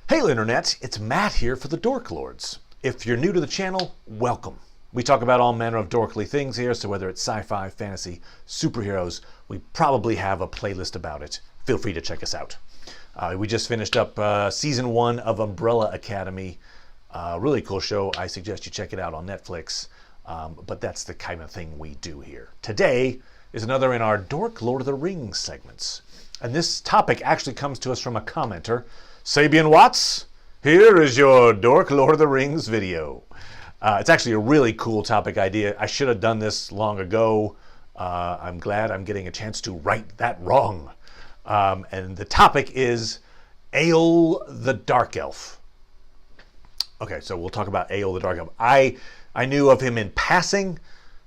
Hey Internet, it's Matt here for the Dork Lords. If you're new to the channel, welcome. We talk about all manner of dorkly things here, so whether it's sci-fi, fantasy, superheroes, we probably have a playlist about it. Feel free to check us out. We just finished up season 1 of Umbrella Academy. Really cool show. I suggest you check it out on Netflix. But that's the kind of thing we do here. Today is another in our Dork Lord of the Rings segments. And this topic actually comes to us from a commenter, Sabian Watts. Here is your Dork Lord of the Rings video. It's actually a really cool topic idea. I should have done this long ago. I'm glad I'm getting a chance to right that wrong. And the topic is Eol the Dark Elf. Okay, so we'll talk about Eol the Dark Elf. I knew of him in passing,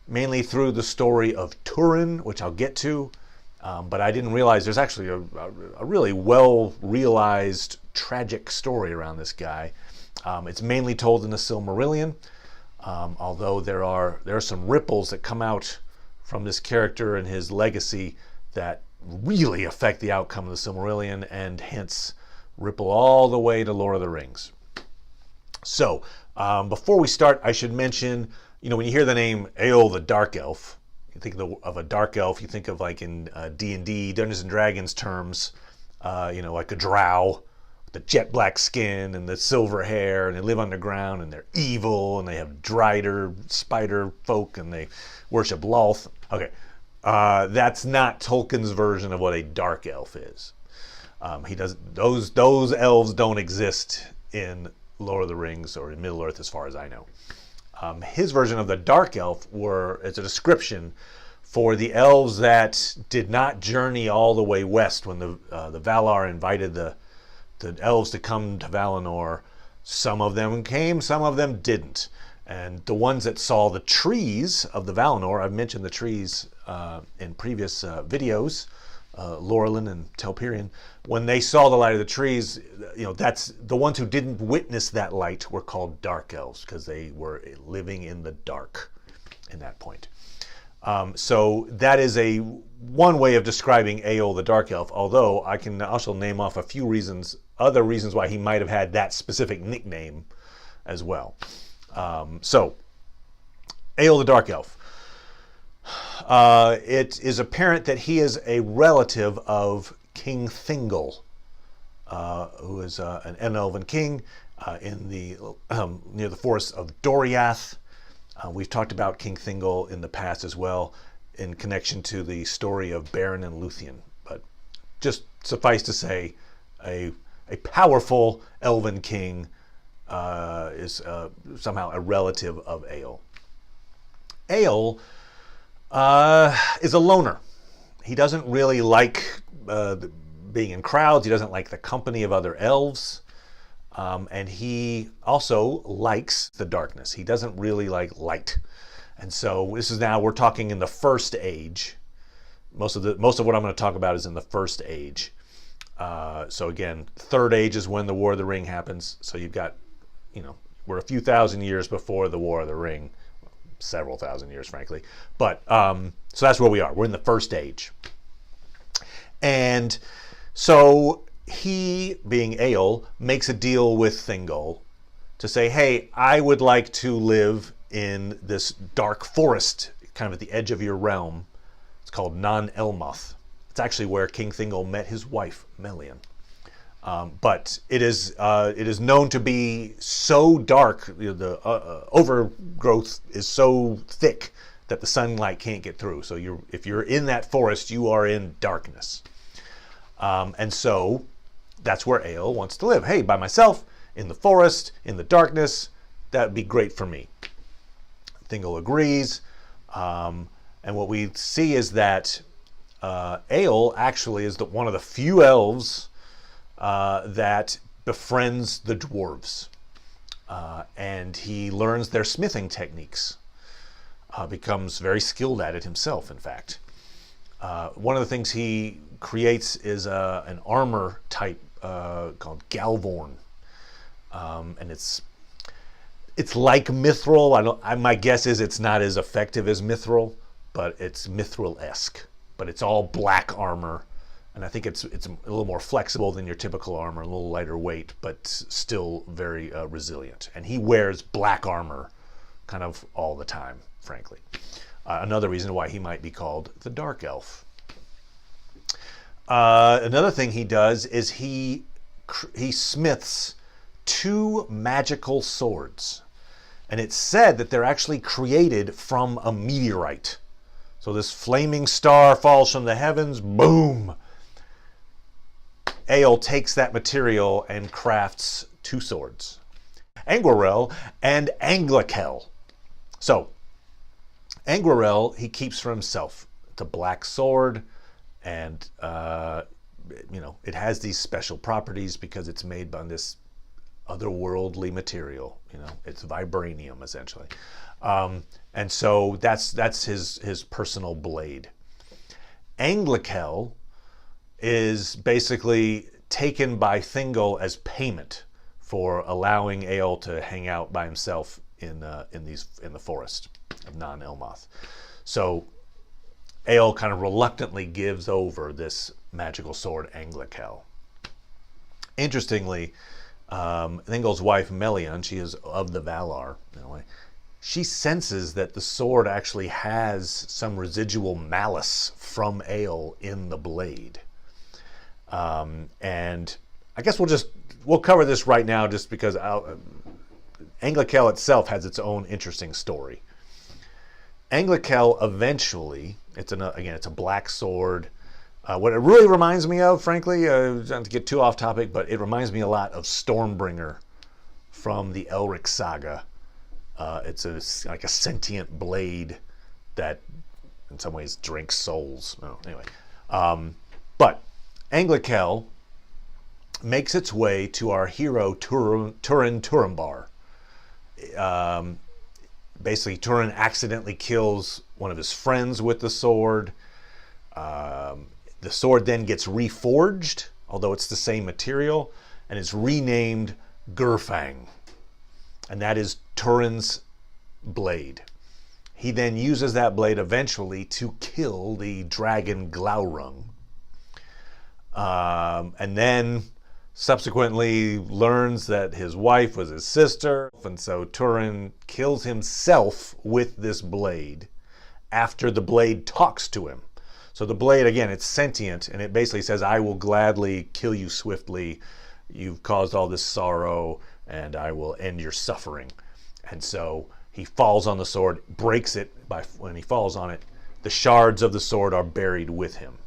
mainly through the story of Turin, which I'll get to. But I didn't realize there's actually a really well-realized tragic story around this guy. It's mainly told in the Silmarillion, although there are some ripples that come out from this character and his legacy that really affect the outcome of the Silmarillion and hence ripple all the way to Lord of the Rings. So before we start, I should mention, when you hear the name Eol the Dark Elf, you think of a dark elf, you think of like in D&D, Dungeons & Dragons terms, like a drow with the jet black skin and the silver hair, and they live underground and they're evil and they have drider spider folk and they worship Lolth. Okay, that's not Tolkien's version of what a dark elf is. Those elves don't exist in Lord of the Rings or in Middle Earth as far as I know. His version of the Dark Elf it's a description for the elves that did not journey all the way west when the Valar invited the elves to come to Valinor. Some of them came, some of them didn't. And the ones that saw the trees of the Valinor, I've mentioned the trees in previous videos, Laurelin and Telperion, when they saw the light of the trees, that's the ones who didn't witness that light were called dark elves because they were living in the dark in that point. So that is one way of describing Eol the Dark Elf, although I can also name off a few other reasons why he might have had that specific nickname as well. So Eol the Dark Elf. It is apparent that he is a relative of King Thingol, who is an elven king near the forests of Doriath. We've talked about King Thingol in the past as well in connection to the story of Beren and Luthien. But just suffice to say, a powerful elven king is somehow a relative of Eol. Eol is a loner. He doesn't really like being in crowds. He doesn't like the company of other elves. And he also likes the darkness. He doesn't really like light. And so we're talking in the First Age. Most of what I'm going to talk about is in the First Age. So again, Third Age is when the War of the Ring happens. So you've got, we're a few thousand years before the War of the Ring. Several thousand years, frankly. But so that's where we are. We're in the First Age. And so he, being Eol, makes a deal with Thingol to say, hey, I would like to live in this dark forest, kind of at the edge of your realm. It's called Non-Elmoth. It's actually where King Thingol met his wife, Melian. But it is known to be so dark, the overgrowth is so thick that the sunlight can't get through. So if you're in that forest, you are in darkness. And so that's where Eol wants to live. Hey, by myself, in the forest, in the darkness, that would be great for me. Thingol agrees. And what we see is that Eol actually is one of the few elves that befriends the dwarves. And he learns their smithing techniques. Becomes very skilled at it himself, in fact. One of the things he creates is an armor type called Galvorn. And it's like Mithril. My guess is it's not as effective as Mithril, but it's Mithril-esque. But it's all black armor And I think it's a little more flexible than your typical armor, a little lighter weight, but still very resilient. And he wears black armor kind of all the time, frankly. Another reason why he might be called the Dark Elf. Another thing he does is he smiths 2 magical swords. And it's said that they're actually created from a meteorite. So this flaming star falls from the heavens, boom! Eol takes that material and crafts 2 swords. Angwarel and Anglakel. So, Angwarel he keeps for himself. It's a black sword, and it has these special properties because it's made by this otherworldly material. It's vibranium essentially, and so that's his personal blade. Anglakel is basically taken by Thingol as payment for allowing Eol to hang out by himself in the forest of Non-Elmoth. So Eol kind of reluctantly gives over this magical sword, Anglakel. Interestingly, Thingol's wife, Melian, she is of the Valar, in a way, she senses that the sword actually has some residual malice from Eol in the blade. And I guess we'll cover this right now just because Anglakel itself has its own interesting story. Anglakel eventually, it's a black sword. What it really reminds me of, frankly, not to get too off topic, but it reminds me a lot of Stormbringer from the Elric saga. It's like a sentient blade that in some ways drinks souls. Anyway, but Anglakel makes its way to our hero Turin Turambar. Basically, Turin accidentally kills one of his friends with the sword. The sword then gets reforged, although it's the same material, and it's renamed Gurfang. And that is Turin's blade. He then uses that blade eventually to kill the dragon Glaurung. And then subsequently learns that his wife was his sister, and so Turin kills himself with this blade after the blade talks to him. So the blade, again, it's sentient, and it basically says, I will gladly kill you swiftly. You've caused all this sorrow, and I will end your suffering. And so he falls on the sword, breaks it. When he falls on it, the shards of the sword are buried with him.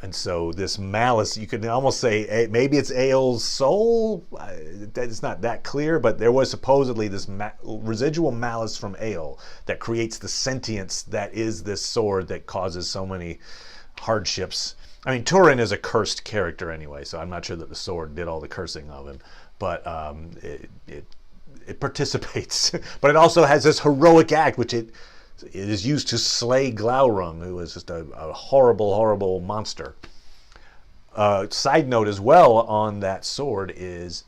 And so this malice, you could almost say maybe it's Eol's soul. It's not that clear, but there was supposedly this residual malice from Eol that creates the sentience that is this sword that causes so many hardships. I mean, Turin is a cursed character anyway, so I'm not sure that the sword did all the cursing of him, but it participates. But it also has this heroic act, which it is used to slay Glaurung, who is just a horrible, horrible monster. Side note as well on that sword is,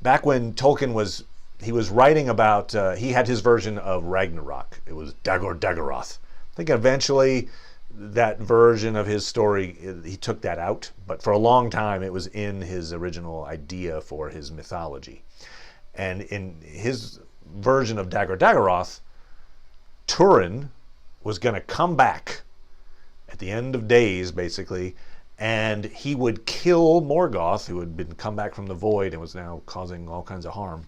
back when Tolkien was writing about, he had his version of Ragnarok. It was Dagor Daggerath. I think eventually that version of his story, he took that out, but for a long time it was in his original idea for his mythology. And in his version of Dagor Daggerath, Turin was going to come back at the end of days, basically, and he would kill Morgoth, who had been come back from the void and was now causing all kinds of harm.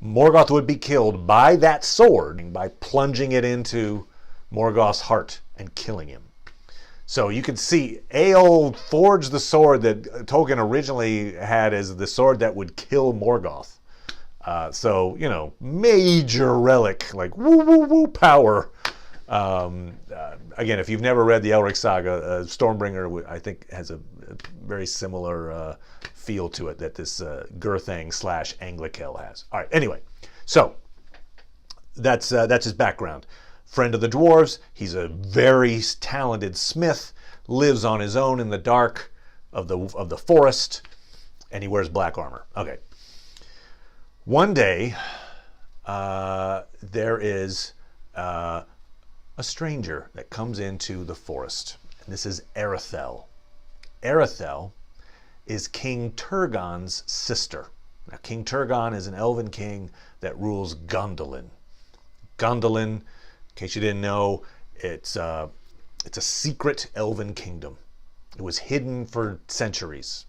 Morgoth would be killed by that sword, by plunging it into Morgoth's heart and killing him. So you can see Eol forged the sword that Tolkien originally had as the sword that would kill Morgoth. So, major relic, like woo power. Again, if you've never read the Elric saga, Stormbringer, I think, has a very similar feel to it that this Gurthang / Anglakel has. All right, anyway, so that's his background. Friend of the dwarves, he's a very talented smith, lives on his own in the dark of the forest, and he wears black armor. Okay. One day, there is a stranger that comes into the forest. And this is Erethel. Erythel is King Turgon's sister. Now, King Turgon is an elven king that rules Gondolin. Gondolin, in case you didn't know, it's a secret elven kingdom. It was hidden for centuries.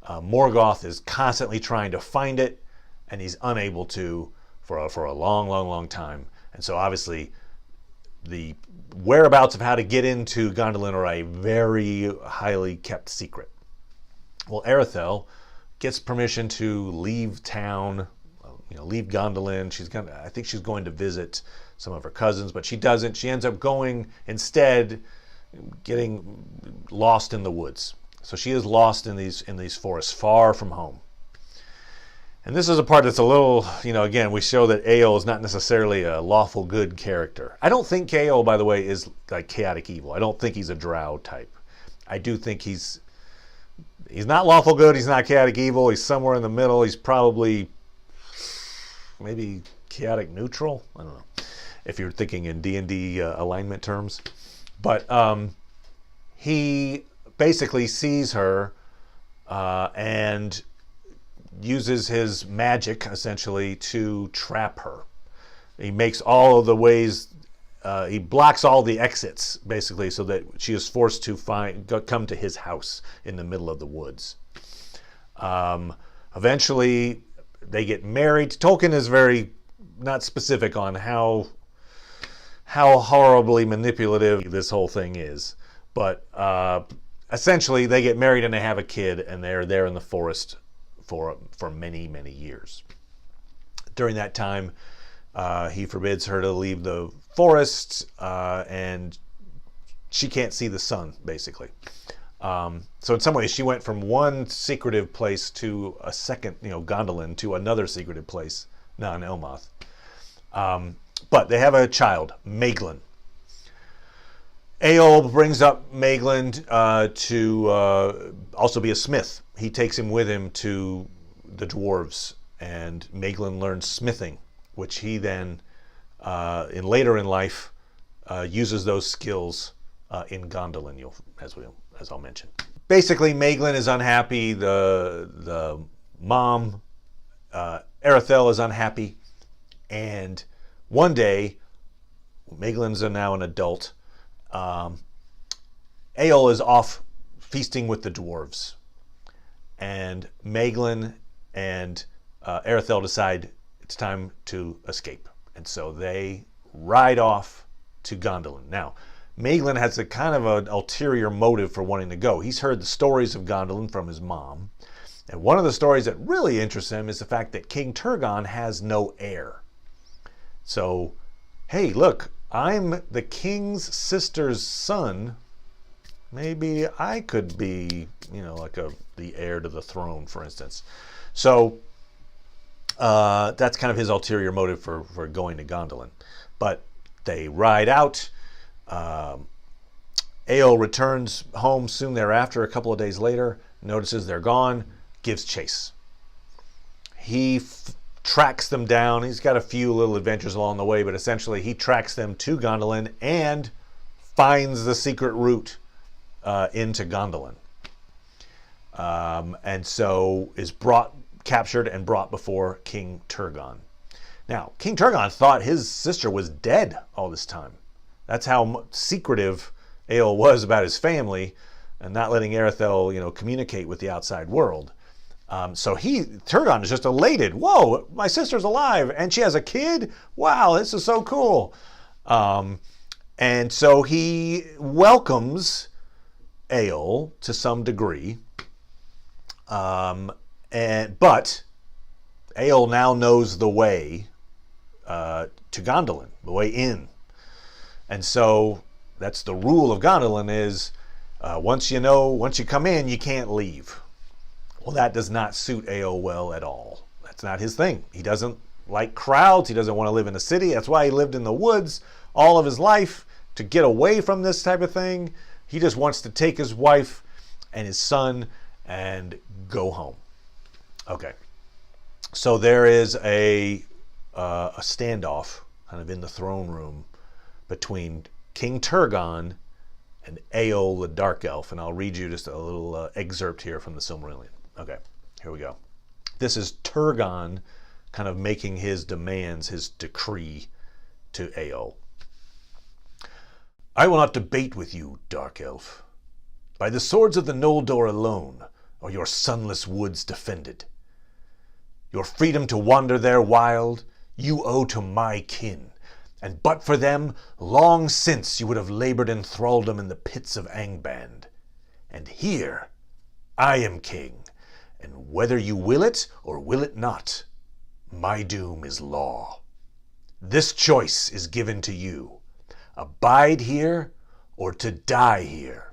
Morgoth is constantly trying to find it, and he's unable to for a long, long, long time. And so obviously the whereabouts of how to get into Gondolin are a very highly kept secret. Well, Erythel gets permission to leave town, leave Gondolin. I think she's going to visit some of her cousins, but she doesn't. She ends up going instead, getting lost in the woods. So she is lost in these forests, far from home. And this is a part that's a little, again, we show that Eol is not necessarily a lawful good character. I don't think Eol, by the way, is like chaotic evil. I don't think he's a drow type. I do think he's not lawful good, he's not chaotic evil, he's somewhere in the middle. He's probably maybe chaotic neutral. I don't know if you're thinking in D&D alignment terms. But he basically sees her and uses his magic essentially to trap her. He makes all of the ways, he blocks all the exits basically so that she is forced to come to his house in the middle of the woods. Eventually they get married. Tolkien is very not specific on how horribly manipulative this whole thing is, but essentially they get married and they have a kid, and they're there in the forest for many, many years. During that time, he forbids her to leave the forest, and she can't see the sun, basically. So in some ways, she went from one secretive place to a second, Gondolin, to another secretive place, now in Elmoth. But they have a child, Maeglin. Eol brings up Maeglin to also be a smith. He takes him with him to the dwarves, and Maeglin learns smithing, which he then, later in life, uses those skills in Gondolin, as I'll mention. Basically, Maeglin is unhappy. The mom, Erythel, is unhappy, and one day, Maeglin's now an adult. Eol is off feasting with the dwarves, and Maeglin and Erythel decide it's time to escape, and so they ride off to Gondolin. Now, Maeglin has a kind of an ulterior motive for wanting to go. He's heard the stories of Gondolin from his mom, and one of the stories that really interests him is the fact that King Turgon has no heir. So, hey, look, I'm the king's sister's son. Maybe I could be, the heir to the throne, for instance. So that's kind of his ulterior motive for going to Gondolin. But they ride out. Eol returns home soon thereafter, a couple of days later, notices they're gone, gives chase. He tracks them down. He's got a few little adventures along the way, but essentially he tracks them to Gondolin and finds the secret route into Gondolin. And so is captured and brought before King Turgon. Now, King Turgon thought his sister was dead all this time. That's how secretive Eol was about his family and not letting Erythel, communicate with the outside world. So Turgon is just elated. Whoa, my sister's alive and she has a kid? Wow, this is so cool. And so he welcomes Eol to some degree. But Eol now knows the way to Gondolin, the way in. And so that's the rule of Gondolin is once you come in, you can't leave. Well, that does not suit Eol well at all. That's not his thing. He doesn't like crowds. He doesn't want to live in a city. That's why he lived in the woods all of his life, to get away from this type of thing. He just wants to take his wife and his son and go home. Okay. So there is a standoff kind of in the throne room between King Turgon and Eol the Dark Elf. And I'll read you just a little excerpt here from the Silmarillion. Okay, here we go. This is Turgon kind of making his demands, his decree to Eol. I will not debate with you, Dark Elf. By the swords of the Noldor alone are your sunless woods defended. Your freedom to wander there wild you owe to my kin, and but for them, long since you would have labored in thraldom in the pits of Angband. And here I am king, and whether you will it or will it not, my doom is law. This choice is given to you. Abide here or to die here,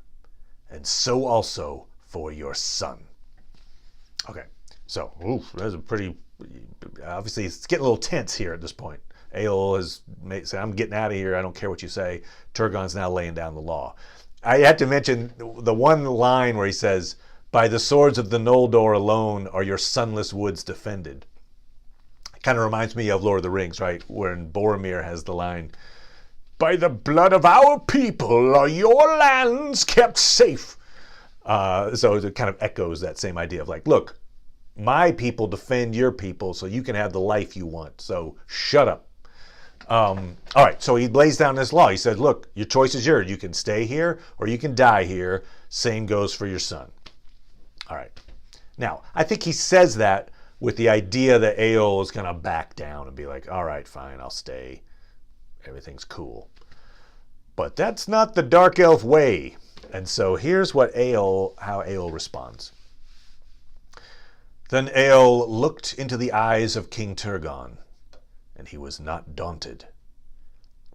and so also for your son. Okay, so that's a pretty, obviously it's getting a little tense here at this point. Eol has said, I'm getting out of here, I don't care what you say. Turgon's now laying down the law. I had to mention the one line where he says, by the swords of the Noldor alone are your sunless woods defended. It kind of reminds me of Lord of the Rings, right? When Boromir has the line, by the blood of our people are your lands kept safe. So it kind of echoes that same idea of like, look, my people defend your people so you can have the life you want. So shut up. All right, so he lays down this law. He said, look, your choice is yours. You can stay here or you can die here. Same goes for your son. All right. Now, I think he says that with the idea that Eol is going to back down and be like, all right, fine, I'll stay. Everything's cool. But that's not the Dark Elf way. And so here's what how Eol responds. Then Eol looked into the eyes of King Turgon, and he was not daunted,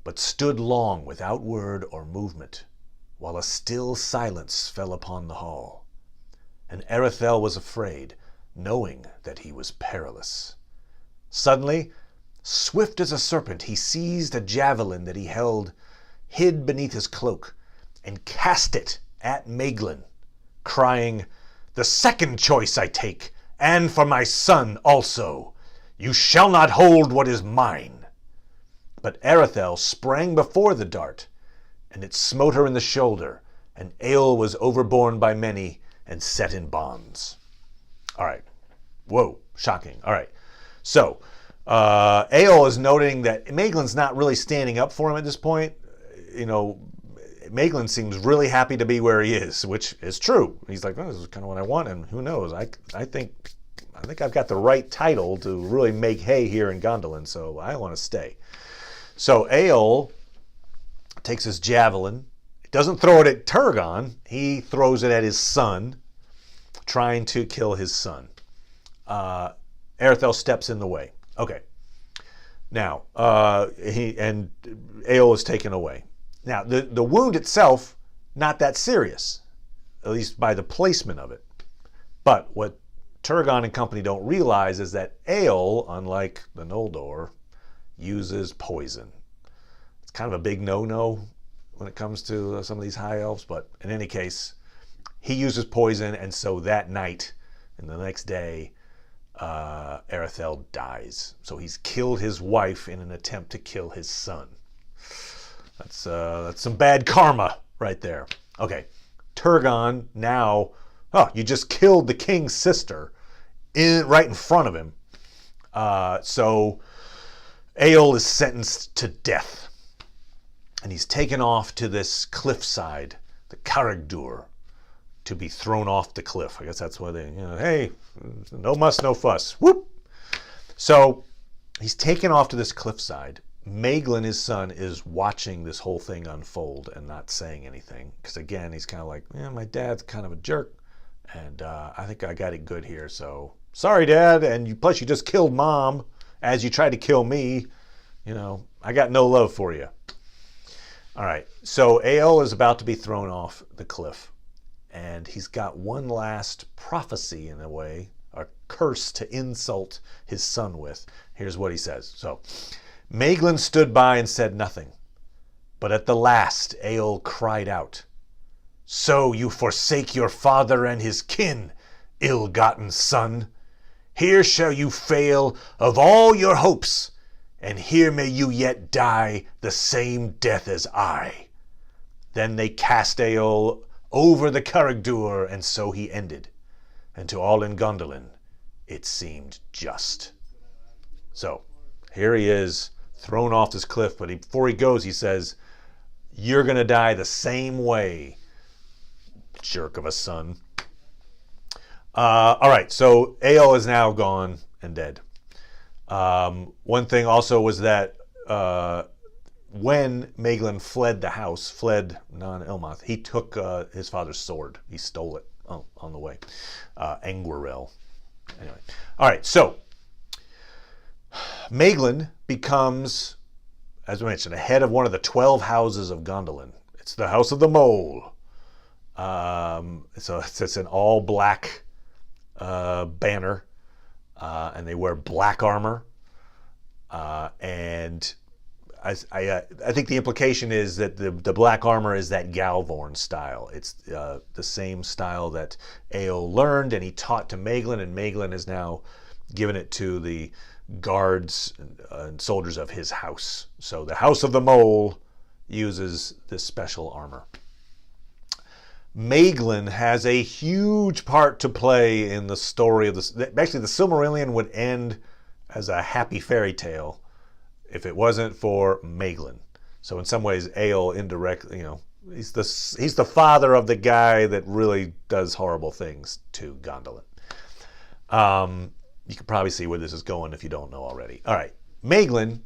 but stood long without word or movement, while a still silence fell upon the hall. And Erethel was afraid, knowing that he was perilous. Suddenly, swift as a serpent, he seized a javelin that he held, hid beneath his cloak, and cast it at Maeglin, crying, the second choice I take, and for my son also. You shall not hold what is mine. But Erethel sprang before the dart, and it smote her in the shoulder, and Eol was overborne by many and set in bonds. All right. Whoa, shocking. All right. So, Eol is noting that Maeglin's not really standing up for him at this point. You know, Maeglin seems really happy to be where he is, which is true. He's like, oh, this is kind of what I want, and who knows? I think I've got the right title to really make hay here in Gondolin, so I want to stay. So Eol takes his javelin. He doesn't throw it at Turgon. He throws it at his son, trying to kill his son. Erethel steps in the way. Okay. Now, Eol is taken away. Now, the wound itself, not that serious, at least by the placement of it. But what Turgon and company don't realize is that Eol, unlike the Noldor, uses poison. It's kind of a big no-no when it comes to some of these high elves, but in any case, he uses poison, and so that night and the next day, Erethel dies. So he's killed his wife in an attempt to kill his son. That's some bad karma right there. Okay, Turgon now, you just killed the king's sister right in front of him. So Eol is sentenced to death. And he's taken off to this cliffside, the Caragdur, to be thrown off the cliff. I guess that's why they, hey, no muss, no fuss. Whoop! So he's taken off to this cliffside. Maeglin, his son, is watching this whole thing unfold and not saying anything. Because again, he's kind of like, my dad's kind of a jerk. And I think I got it good here. So, sorry, Dad. And plus, you just killed Mom as you tried to kill me. I got no love for you. All right. So, Eol is about to be thrown off the cliff. And he's got one last prophecy, in a way, a curse to insult his son with. Here's what he says. So, Maeglin stood by and said nothing. But at the last, Eol cried out, So you forsake your father and his kin, ill-gotten son. Here shall you fail of all your hopes, and here may you yet die the same death as I. Then they cast Eol over the Caragdur, and so he ended. And to all in Gondolin, it seemed just. So, here he is, thrown off this cliff, but before he goes, he says, "You're going to die the same way, jerk of a son." All right, so Eol is now gone and dead. One thing also was that when Maeglin fled non-Elmoth, he took his father's sword. He stole it on the way. Angwarel. Anyway. All right, so Maeglin becomes, as we mentioned, the head of one of the 12 houses of Gondolin. It's the House of the Mole. So it's an all-black banner, and they wear black armor. And I think the implication is that the black armor is that Galvorn style. It's the same style that Eol learned and he taught to Maeglin, and Maeglin has now given it to the guards and soldiers of his house. So the House of the Mole uses this special armor. Maeglin has a huge part to play in the story of this. Actually, the Silmarillion would end as a happy fairy tale if it wasn't for Maeglin. So in some ways, Eol indirectly, he's the father of the guy that really does horrible things to Gondolin. You can probably see where this is going if you don't know already. All right, Maeglin,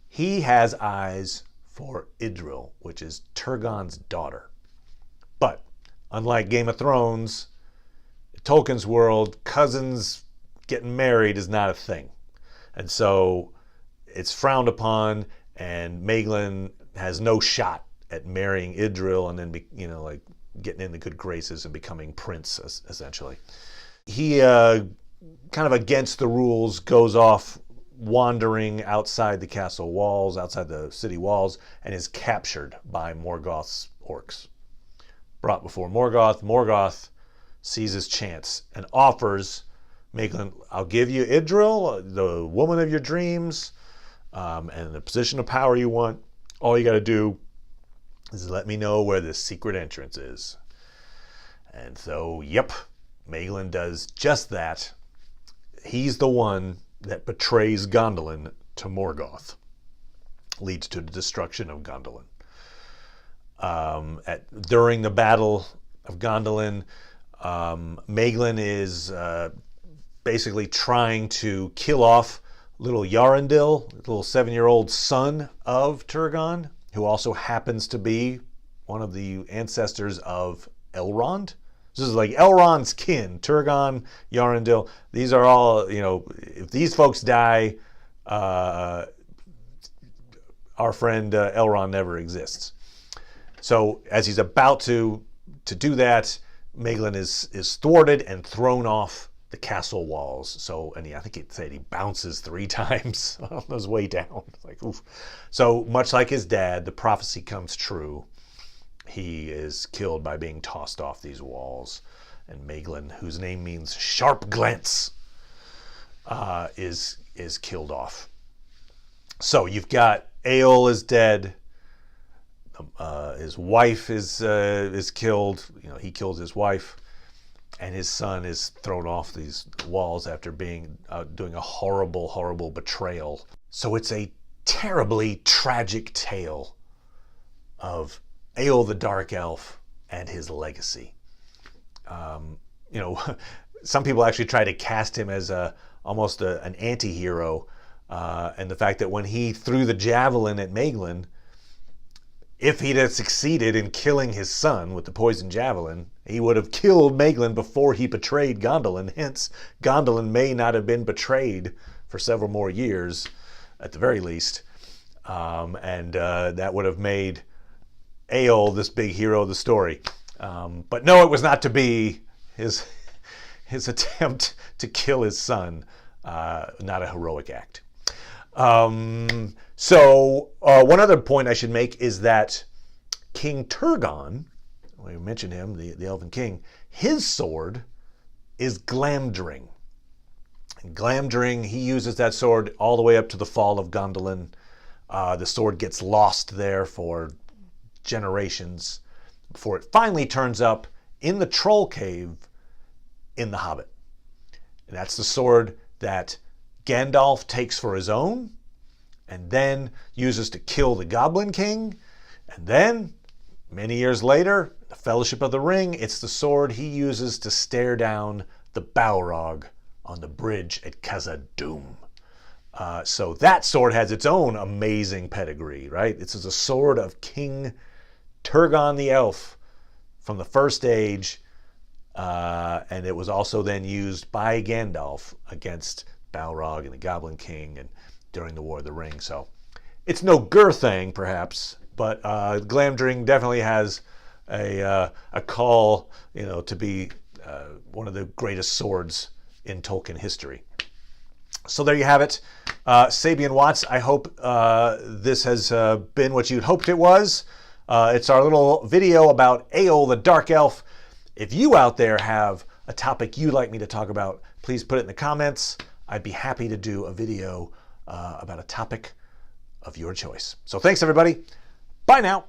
he has eyes for Idril, which is Turgon's daughter. But unlike Game of Thrones, Tolkien's world, cousins getting married is not a thing. And so it's frowned upon, and Maeglin has no shot at marrying Idril and then, getting in the good graces and becoming prince, essentially. He, kind of against the rules, goes off wandering outside the castle walls, outside the city walls, and is captured by Morgoth's orcs. Brought before Morgoth. Morgoth sees his chance and offers Maeglin, "I'll give you Idril, the woman of your dreams, and the position of power you want. All you got to do is let me know where the secret entrance is." And so, yep, Maeglin does just that. He's the one that betrays Gondolin to Morgoth. Leads to the destruction of Gondolin. During the Battle of Gondolin, Maeglin is basically trying to kill off little Yarandil, little 7-year-old son of Turgon, who also happens to be one of the ancestors of Elrond. This is like Elrond's kin, Turgon, Yarandil. These are all, if these folks die, our friend Elrond never exists. So as he's about to do that, Maeglin is thwarted and thrown off the castle walls. So, and I think it said he bounces 3 times on his way down. Like, oof. So much like his dad, the prophecy comes true. He is killed by being tossed off these walls. And Maeglin, whose name means sharp glance, is killed off. So you've got Eol is dead. His wife is killed. He kills his wife, and his son is thrown off these walls after doing a horrible, horrible betrayal. So it's a terribly tragic tale of Eol the Dark Elf and his legacy. Some people actually try to cast him as almost an anti-hero, and the fact that when he threw the javelin at Maeglin, if he'd have succeeded in killing his son with the poison javelin, he would have killed Maeglin before he betrayed Gondolin. Hence, Gondolin may not have been betrayed for several more years, at the very least, and that would have made Eol this big hero of the story. But no, it was not to be. His attempt to kill his son, not a heroic act. So one other point I should make is that King Turgon, we mentioned him, the Elven King, his sword is Glamdring. And Glamdring, he uses that sword all the way up to the fall of Gondolin. The sword gets lost there for generations before it finally turns up in the troll cave in The Hobbit. And that's the sword that Gandalf takes for his own and then uses to kill the Goblin King. And then, many years later, the Fellowship of the Ring, it's the sword he uses to stare down the Balrog on the bridge at Khazad-dûm. So that sword has its own amazing pedigree, right? This is a sword of King Turgon the Elf from the First Age, and it was also then used by Gandalf against Balrog and the Goblin King and during the War of the Ring. So it's no Gurthang, perhaps, but Glamdring definitely has a call, to be one of the greatest swords in Tolkien history. So there you have it. Sabian Watts, I hope this has been what you'd hoped it was. It's our little video about Eol, the Dark Elf. If you out there have a topic you'd like me to talk about, please put it in the comments. I'd be happy to do a video about a topic of your choice. So thanks, everybody. Bye now.